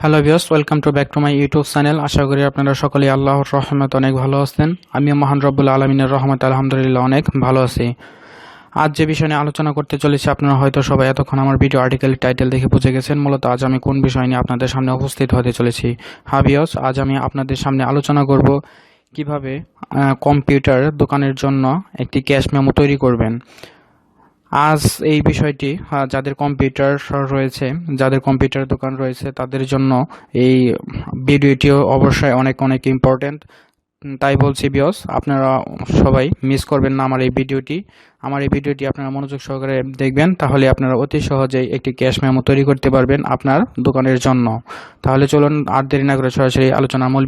Hello viewers, welcome to back to my YouTube channel. আশা করি আপনারা সকলেই আল্লাহর রহমতে অনেক ভালো আছেন। আমিও মহান রব্বুল আলমিনের রহমতে আলহামদুলিল্লাহ অনেক ভালো আছি। আজ যে বিষয় নিয়ে আলোচনা করতে চলেছি, আপনারা হয়তো সবাই এতক্ষণ আমার ভিডিও আর্টিকেলের টাইটেল দেখে বুঝে গেছেন মূলত আজ আমি কোন বিষয় নিয়ে আপনাদের সামনে উপস্থিত হতে চলেছি। হ্যাঁ ভিউয়ার্স, আজ আমি আপনাদের সামনে আলোচনা করব কিভাবে কম্পিউটার দোকানের জন্য একটি ক্যাশ মেমো তৈরি করবেন। আজ এই বিষয়টি যাদের কম্পিউটার দোকান রয়েছে তাদের জন্য এই ভিডিওটিও অবশ্যই অনেক অনেক ইম্পর্টেন্ট। তাই বলছি বিয়স, আপনারা সবাই মিস করবেন না আমার এই ভিডিওটি আপনারা মনোযোগ সহকারে দেখবেন, তাহলে আপনারা অতি সহজেই একটি ক্যাশ মেমো তৈরি করতে পারবেন আপনার দোকানের জন্য। তাহলে চলুন আর দেরি না করে সরাসরি আলোচনার মূল